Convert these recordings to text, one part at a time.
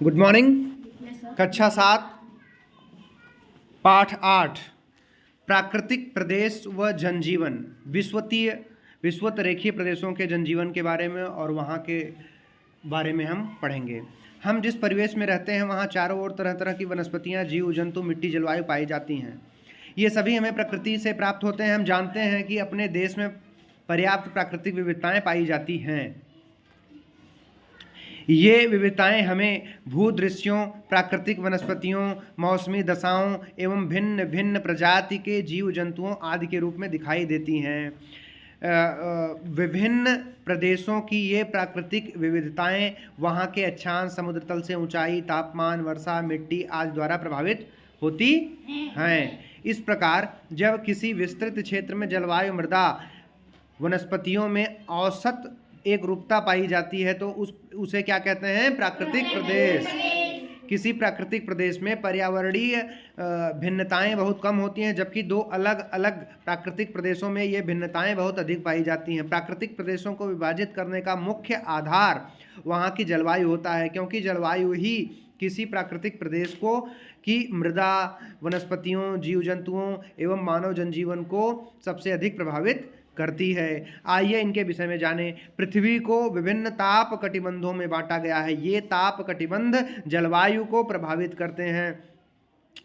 Good morning. कक्षा 7 पाठ 8 प्राकृतिक प्रदेश व जनजीवन विषुवत रेखीय प्रदेशों के जनजीवन के बारे में और वहाँ के बारे में हम पढ़ेंगे। हम जिस परिवेश में रहते हैं वहाँ चारों ओर तरह तरह की वनस्पतियाँ, जीव जंतु, मिट्टी, जलवायु पाई जाती हैं। ये सभी हमें प्रकृति से प्राप्त होते हैं। हम जानते हैं कि अपने देश में पर्याप्त प्राकृतिक विविधताएं पाई जाती हैं। ये विविधताएं हमें भूदृश्यों, प्राकृतिक वनस्पतियों, मौसमी दशाओं एवं भिन्न भिन्न प्रजाति के जीव जंतुओं आदि के रूप में दिखाई देती हैं। विभिन्न प्रदेशों की ये प्राकृतिक विविधताएं वहाँ के अक्षांश, समुद्र तल से ऊंचाई, तापमान, वर्षा, मिट्टी आदि द्वारा प्रभावित होती हैं। इस प्रकार जब किसी विस्तृत क्षेत्र में जलवायु, मृदा, वनस्पतियों में औसत एक रूपता पाई जाती है तो उसे क्या कहते हैं? प्राकृतिक प्रदेश। किसी प्राकृतिक प्रदेश में पर्यावरणीय भिन्नताएं बहुत कम होती हैं, जबकि दो अलग अलग प्राकृतिक प्रदेशों में ये भिन्नताएं बहुत अधिक पाई जाती हैं। प्राकृतिक प्रदेशों को विभाजित करने का मुख्य आधार वहाँ की जलवायु होता है, क्योंकि जलवायु ही किसी प्राकृतिक प्रदेश को की मृदा, वनस्पतियों, जीव जंतुओं एवं मानव जनजीवन को सबसे अधिक प्रभावित करती है। आइए इनके विषय में जानें। पृथ्वी को विभिन्न ताप कटिबंधों में बांटा गया है। ये ताप कटिबंध जलवायु को प्रभावित करते हैं।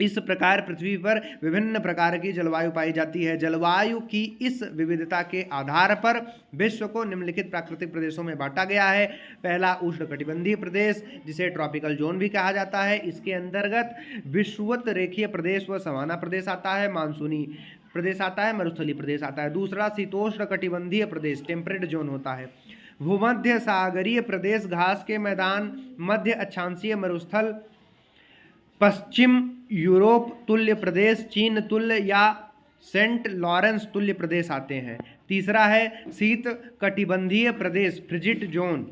इस प्रकार पृथ्वी पर विभिन्न प्रकार की जलवायु पाई जाती है। जलवायु की इस विविधता के आधार पर विश्व को निम्नलिखित प्राकृतिक प्रदेशों में बांटा गया है। पहला उष्णकटिबंधीय प्रदेश, जिसे ट्रॉपिकल जोन भी कहा जाता है। इसके अंतर्गत विषुवत रेखीय प्रदेश व सवाना प्रदेश आता है, मानसूनी प्रदेश आता है, मरुस्थलीय प्रदेश आता है। दूसरा शीतोष्ण कटिबंधीय प्रदेश, टेम्परेट जोन होता है। भूमध्य सागरीय प्रदेश, घास के मैदान, मध्य अक्षांशीय मरुस्थल, पश्चिम यूरोप तुल्य प्रदेश, चीन तुल्य या सेंट लॉरेंस तुल्य प्रदेश आते हैं। तीसरा है शीत कटिबंधीय प्रदेश, फ्रिजिड जोन,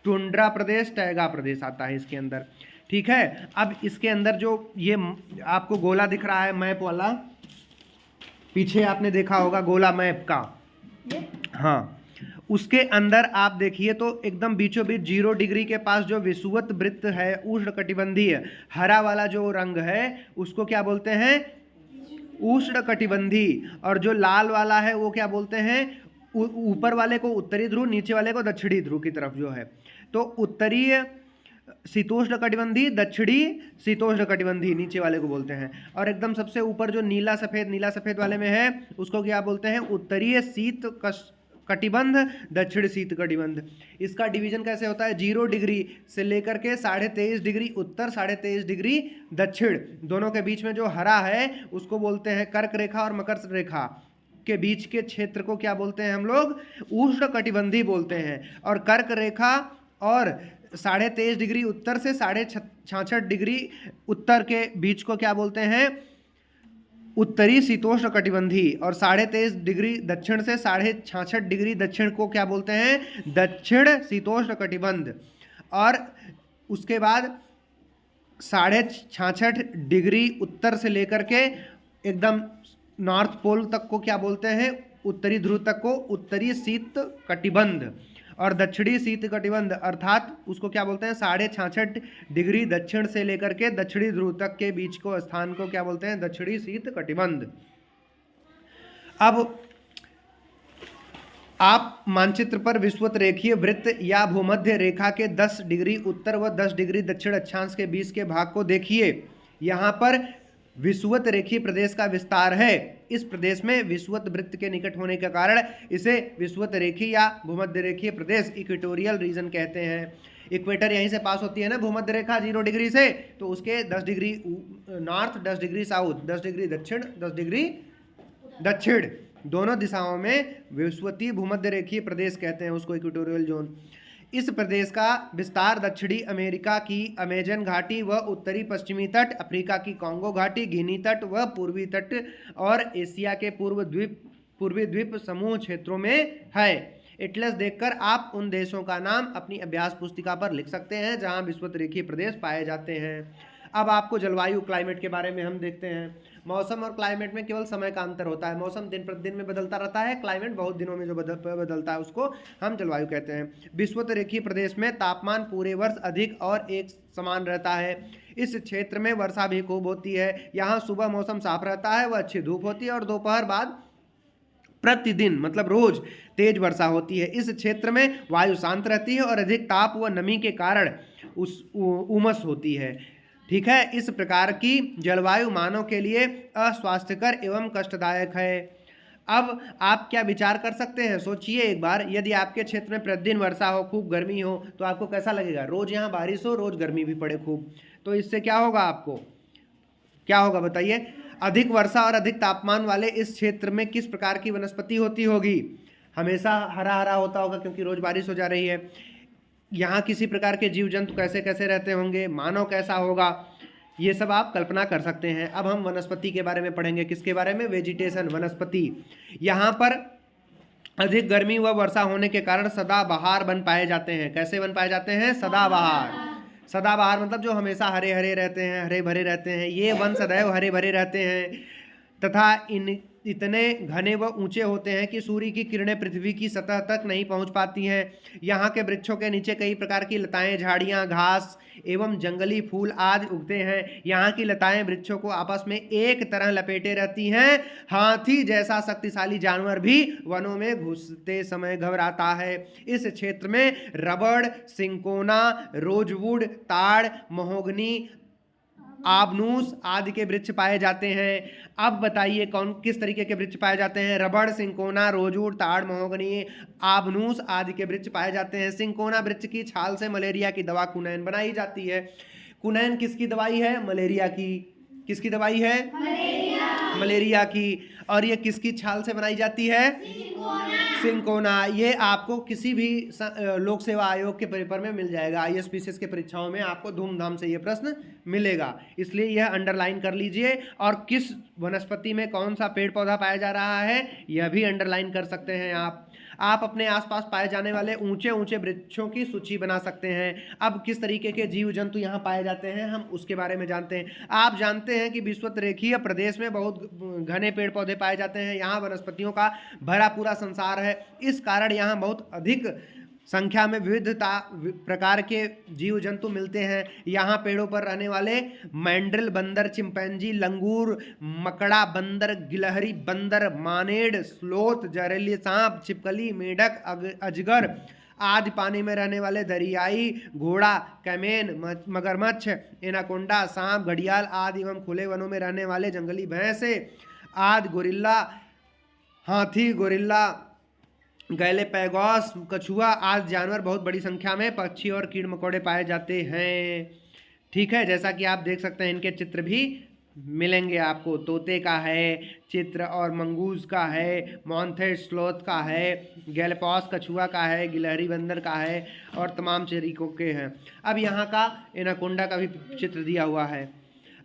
टुंड्रा प्रदेश, टैगा प्रदेश आता है इसके अंदर। ठीक है, अब इसके अंदर जो ये आपको गोला दिख रहा है मैप वाला, पीछे आपने देखा होगा गोला मैप का, हाँ, उसके अंदर आप देखिए तो एकदम बीचों बीच 0 डिग्री के पास जो विषुवत वृत्त है उष्णकटिबंधीय, हरा वाला जो रंग है उसको क्या बोलते हैं? उष्णकटिबंधीय। और जो लाल वाला है वो क्या बोलते हैं? ऊपर वाले को उत्तरी ध्रुव, नीचे वाले को दक्षिणी ध्रुव की तरफ जो है। तो उत्तरीय शीतोष्ण कटिबंधी, दक्षिणी शीतोष्ण कटिबंधी नीचे वाले को बोलते हैं। और एकदम सबसे ऊपर जो नीला सफेद वाले में है उसको क्या बोलते हैं? उत्तरीय शीत कटिबंध, दक्षिण शीत कटिबंध। इसका डिवीजन कैसे होता है? 0 डिग्री से लेकर के 23.5 डिग्री उत्तर, 23.5 डिग्री दक्षिण, दोनों के बीच में जो हरा है उसको बोलते हैं कर्क रेखा, और मकर रेखा के बीच के क्षेत्र को क्या बोलते हैं हम लोग? उष्ण कटिबंधी बोलते हैं। और कर्क रेखा और 23.5 डिग्री उत्तर से 66.5 डिग्री उत्तर के बीच को क्या बोलते हैं? उत्तरी शीतोष्ण कटिबंधी। और 23.5 डिग्री दक्षिण से 66.5 डिग्री दक्षिण को क्या बोलते हैं? दक्षिण शीतोष्ण कटिबंध। और उसके बाद 66.5 डिग्री उत्तर से लेकर के एकदम नॉर्थ पोल तक को क्या बोलते हैं? उत्तरी ध्रुव तक को उत्तरी शीत कटिबंध। और दक्षिणी शीत कटिबंध अर्थात उसको क्या बोलते हैं? 66.5 डिग्री दक्षिण से लेकर के दक्षिणी ध्रुव तक के बीच को स्थान को क्या बोलते हैं? दक्षिणी शीत कटिबंध। अब आप मानचित्र पर विषुवत रेखीय वृत्त या भूमध्य रेखा के 10 डिग्री उत्तर व 10 डिग्री दक्षिण अक्षांश के बीच के भाग को देखिए। यहाँ पर विषुवत रेखीय प्रदेश का विस्तार है। इस प्रदेश में विषुवत वृत्त के निकट होने के कारण इसे विषुवत रेखीय या भूमध्य रेखीय प्रदेश, इक्वेटोरियल रीजन कहते हैं। इक्वेटर यहीं से पास होती है ना, भूमध्य रेखा 0 डिग्री से, तो उसके 10 degree north, 10 degree south, 10 degree दक्षिण, 10 डिग्री दक्षिण, दोनों दिशाओं में विषुवतीय भूमध्य रेखीय प्रदेश कहते हैं उसको, इक्वेटोरियल जोन। इस प्रदेश का विस्तार दक्षिणी अमेरिका की अमेजन घाटी व उत्तरी पश्चिमी तट, अफ्रीका की कॉन्गो घाटी, गिनी तट व पूर्वी तट और एशिया के पूर्वी द्वीप समूह क्षेत्रों में है। एटलस देखकर आप उन देशों का नाम अपनी अभ्यास पुस्तिका पर लिख सकते हैं जहां विषुवत रेखीय प्रदेश पाए जाते हैं। अब आपको जलवायु क्लाइमेट के बारे में हम देखते हैं। मौसम और क्लाइमेट में केवल समय का अंतर होता है। मौसम दिन प्रतिदिन में बदलता रहता है, क्लाइमेट बहुत दिनों में जो बदलता है उसको हम जलवायु कहते हैं। विषुवत रेखीय प्रदेश में तापमान पूरे वर्ष अधिक और एक समान रहता है। इस क्षेत्र में वर्षा भी खूब होती है। यहाँ सुबह मौसम साफ रहता है व अच्छी धूप होती है और दोपहर बाद प्रतिदिन मतलब रोज तेज वर्षा होती है। इस क्षेत्र में वायु शांत रहती है और अधिक ताप व नमी के कारण उमस होती है। ठीक है, इस प्रकार की जलवायु मानव के लिए अस्वास्थ्यकर एवं कष्टदायक है। अब आप क्या विचार कर सकते हैं, सोचिए एक बार, यदि आपके क्षेत्र में प्रतिदिन वर्षा हो, खूब गर्मी हो, तो आपको कैसा लगेगा। रोज यहाँ बारिश हो, रोज गर्मी भी पड़े खूब, तो इससे क्या होगा, आपको क्या होगा बताइए। अधिक वर्षा और अधिक तापमान वाले इस क्षेत्र में किस प्रकार की वनस्पति होती होगी। हमेशा हरा हरा होता होगा क्योंकि रोज बारिश हो जा रही है। यहाँ किसी प्रकार के जीव जंतु कैसे कैसे रहते होंगे, मानव कैसा होगा, ये सब आप कल्पना कर सकते हैं। अब हम वनस्पति के बारे में पढ़ेंगे। किसके बारे में, वेजिटेशन, वनस्पति। यहाँ पर अधिक गर्मी व वर्षा होने के कारण सदाबहार वन पाए जाते हैं। कैसे वन पाए जाते हैं, सदाबहार। सदाबहार मतलब जो हमेशा हरे हरे रहते हैं, हरे भरे रहते हैं। ये वन सदैव हरे भरे रहते हैं तथा इतने घने व ऊंचे होते हैं कि सूर्य की किरणें पृथ्वी की सतह तक नहीं पहुंच पाती हैं। यहाँ के वृक्षों के नीचे कई प्रकार की लताएं, झाड़ियाँ, घास एवं जंगली फूल आदि उगते हैं। यहाँ की लताएं वृक्षों को आपस में एक तरह लपेटे रहती हैं। हाथी जैसा शक्तिशाली जानवर भी वनों में घुसते समय घबराता है। इस क्षेत्र में रबड़, सिंकोना, रोजवुड, ताड़, महोगनी, आबनूस आदि के वृक्ष पाए जाते हैं। अब बताइए कौन किस तरीके के वृक्ष पाए जाते हैं। रबड़, सिंकोना, रोजवुड, ताड़, महोगनी, आबनूस आदि के वृक्ष पाए जाते हैं। सिंकोना वृक्ष की छाल से मलेरिया की दवा कुनैन बनाई जाती है। कुनैन किसकी दवाई है, मलेरिया की। किसकी दवाई है, मलेरिया की। और ये किसकी छाल से बनाई जाती है, सिंकोना। ये आपको किसी भी लोक सेवा आयोग के पेपर में मिल जाएगा। ISPCS के परीक्षाओं में आपको धूमधाम से ये प्रश्न मिलेगा, इसलिए यह अंडरलाइन कर लीजिए। और किस वनस्पति में कौन सा पेड़ पौधा पाया जा रहा है यह भी अंडरलाइन कर सकते हैं आप अपने आसपास पाए जाने वाले ऊंचे ऊंचे वृक्षों की सूची बना सकते हैं। अब किस तरीके के जीव जंतु यहाँ पाए जाते हैं हम उसके बारे में जानते हैं। आप जानते हैं कि विषुवत रेखीय प्रदेश में बहुत घने पेड़ पौधे पाए जाते हैं। यहाँ वनस्पतियों का भरा पूरा संसार है। इस कारण यहाँ बहुत अधिक संख्या में विविधता प्रकार के जीव जंतु मिलते हैं। यहाँ पेड़ों पर रहने वाले मैंड्रिल बंदर, चिंपैंजी, लंगूर, मकड़ा बंदर, गिलहरी बंदर, मानेड, स्लोथ, जहरीली सांप, छिपकली, मेढक, अजगर आदि पानी में रहने वाले दरियाई घोड़ा, कैमेन, मगरमच्छ, एनाकोंडा, सांप, घड़ियाल आदि एवं खुले वनों में रहने वाले जंगली भैंसे आदि, गोरिल्ला, हाथी, गोरिल्ला, गैलेपैगोस, कछुआ आदि जानवर बहुत बड़ी संख्या में, पक्षी और कीड़ मकोड़े पाए जाते हैं। ठीक है, जैसा कि आप देख सकते हैं इनके चित्र भी मिलेंगे आपको। तोते का है चित्र और मंगूज का है, मॉन्थे स्लोथ का है, गैलेपॉस कछुआ का है, गिलहरी बंदर का है और तमाम तरीकों के हैं। अब यहाँ का एनाकोंडा का भी चित्र दिया हुआ है।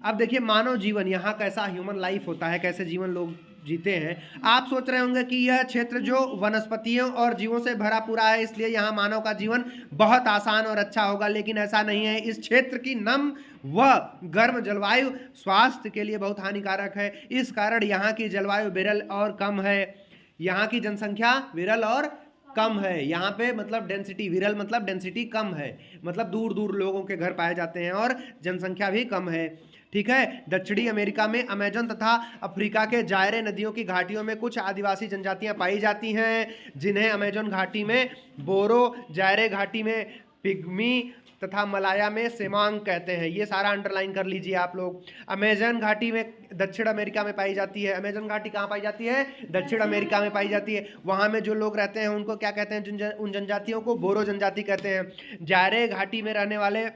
अब देखिए मानव जीवन, यहाँ कैसा ह्यूमन लाइफ होता है, कैसे जीवन लोग जीते हैं। आप सोच रहे होंगे कि यह क्षेत्र जो वनस्पतियों और जीवों से भरा पूरा है इसलिए यहाँ मानव का जीवन बहुत आसान और अच्छा होगा, लेकिन ऐसा नहीं है। इस क्षेत्र की नम व गर्म जलवायु स्वास्थ्य के लिए बहुत हानिकारक है। इस कारण यहाँ की जलवायु विरल और कम है। यहाँ की जनसंख्या विरल और कम है। यहाँ पे मतलब डेंसिटी, विरल मतलब डेंसिटी कम है, मतलब दूर दूर लोगों के घर पाए जाते हैं और जनसंख्या भी कम है। ठीक है, दक्षिणी अमेरिका में अमेजन तथा अफ्रीका के जायरे नदियों की घाटियों में कुछ आदिवासी जनजातियां पाई जाती हैं, जिन्हें अमेजन घाटी में बोरो, जायरे घाटी में पिग्मी तथा मलाया में सेमांग कहते हैं। ये सारा अंडरलाइन कर लीजिए आप लोग। अमेजन घाटी में दक्षिण अमेरिका में पाई जाती है। अमेजन घाटी कहाँ पाई जाती है, दक्षिण अमेरिका में पाई जाती है। वहाँ में जो लोग रहते हैं उनको क्या कहते हैं, उन जनजातियों को बोरो जनजाति कहते हैं। जायरे घाटी में रहने वाले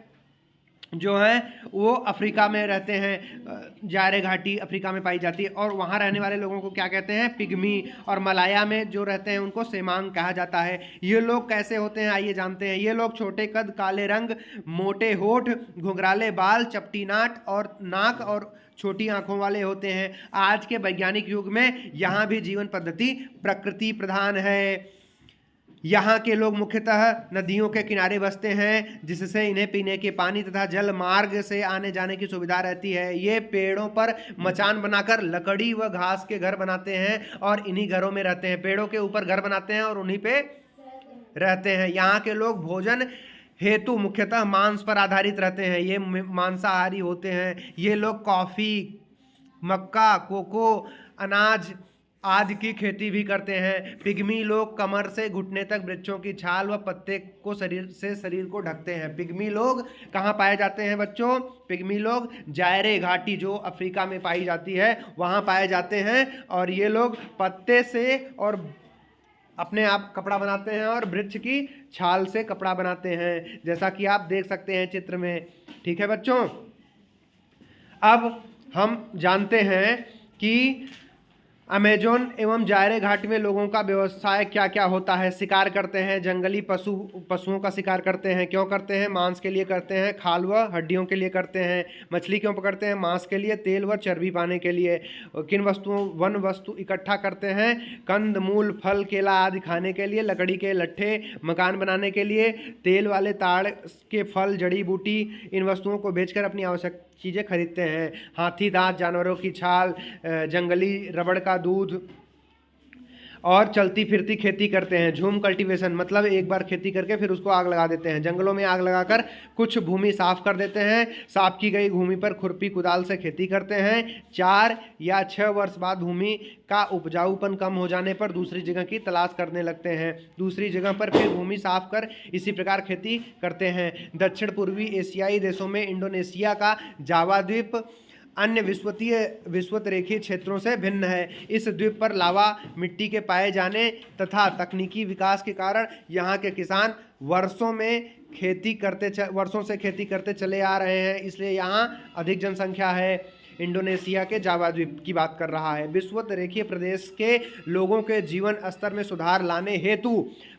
जो हैं वो अफ्रीका में रहते हैं। जायरे घाटी अफ्रीका में पाई जाती है और वहाँ रहने वाले लोगों को क्या कहते हैं, पिग्मी। और मलाया में जो रहते हैं उनको सेमांग कहा जाता है। ये लोग कैसे होते हैं आइए जानते हैं। ये लोग छोटे कद, काले रंग, मोटे होठ, घुंघराले बाल, चपटी नाक और छोटी आंखों वाले होते हैं। आज के वैज्ञानिक युग में यहाँ भी जीवन पद्धति प्रकृति प्रधान है। यहाँ के लोग मुख्यतः नदियों के किनारे बसते हैं, जिससे इन्हें पीने के पानी तथा जल मार्ग से आने जाने की सुविधा रहती है। ये पेड़ों पर मचान बनाकर लकड़ी व घास के घर बनाते हैं और इन्हीं घरों में रहते हैं। पेड़ों के ऊपर घर बनाते हैं और उन्हीं पे रहते हैं। यहाँ के लोग भोजन हेतु मुख्यतः मांस पर आधारित रहते हैं। ये मांसाहारी होते हैं। ये लोग कॉफ़ी, मक्का, कोको, अनाज आदि की खेती भी करते हैं। पिग्मी लोग कमर से घुटने तक वृक्षों की छाल व पत्ते को शरीर को ढकते हैं। पिग्मी लोग कहाँ पाए जाते हैं बच्चों? पिग्मी लोग जायरे घाटी जो अफ्रीका में पाई जाती है वहाँ पाए जाते हैं। और ये लोग पत्ते से और अपने आप कपड़ा बनाते हैं और वृक्ष की छाल से कपड़ा बनाते हैं, जैसा कि आप देख सकते हैं चित्र में। ठीक है बच्चों, अब हम जानते हैं कि अमेजोन एवं जायरे घाटी में लोगों का व्यवसाय क्या क्या होता है। शिकार करते हैं, जंगली पशुओं का शिकार करते हैं। क्यों करते हैं? मांस के लिए करते हैं। खाल व हड्डियों के लिए करते हैं। मछली क्यों पकड़ते हैं? मांस के लिए, तेल व चर्बी पाने के लिए। किन वन वस्तु इकट्ठा करते हैं? कंद मूल, फल, केला आदि खाने के लिए, लकड़ी के लट्ठे मकान बनाने के लिए, तेल वाले ताड़ के फल, जड़ी बूटी, इन वस्तुओं को बेचकर अपनी आवश्यक चीज़ें खरीदते हैं। हाथी दांत, जानवरों की छाल, जंगली रबड़ का दूध और चलती फिरती खेती करते हैं। झूम कल्टीवेशन मतलब एक बार खेती करके फिर उसको आग लगा देते हैं। जंगलों में आग लगाकर कुछ भूमि साफ कर देते हैं। साफ की गई भूमि पर खुरपी कुदाल से खेती करते हैं। 4 या 6 वर्ष बाद भूमि का उपजाऊपन कम हो जाने पर दूसरी जगह की तलाश करने लगते हैं। दूसरी जगह पर फिर भूमि साफ कर इसी प्रकार खेती करते हैं। दक्षिण पूर्वी एशियाई देशों में इंडोनेशिया का जावा द्वीप अन्य विषुवत रेखीय क्षेत्रों से भिन्न है। इस द्वीप पर लावा मिट्टी के पाए जाने तथा तकनीकी विकास के कारण यहाँ के किसान वर्षों से खेती करते चले आ रहे हैं, इसलिए यहाँ अधिक जनसंख्या है। इंडोनेशिया के जावा द्वीप की बात कर रहा है। विषुवत रेखीय प्रदेश के लोगों के जीवन स्तर में सुधार लाने हेतु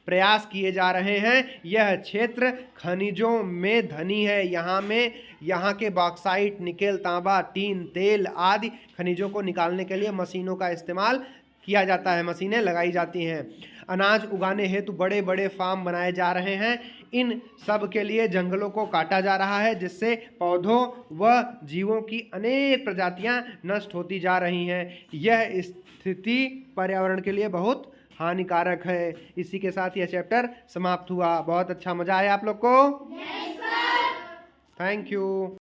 प्रयास किए जा रहे हैं। यह क्षेत्र खनिजों में धनी है। यहाँ के बॉक्साइट, निकेल, तांबा, टीन, तेल आदि खनिजों को निकालने के लिए मशीनों का इस्तेमाल किया जाता है। मशीनें लगाई जाती हैं। अनाज उगाने हेतु बड़े बड़े फार्म बनाए जा रहे हैं। इन सब के लिए जंगलों को काटा जा रहा है, जिससे पौधों व जीवों की अनेक प्रजातियां नष्ट होती जा रही हैं। यह स्थिति पर्यावरण के लिए बहुत हानिकारक है। इसी के साथ यह चैप्टर समाप्त हुआ। बहुत अच्छा, मजा आया आप लोग को? Thank you.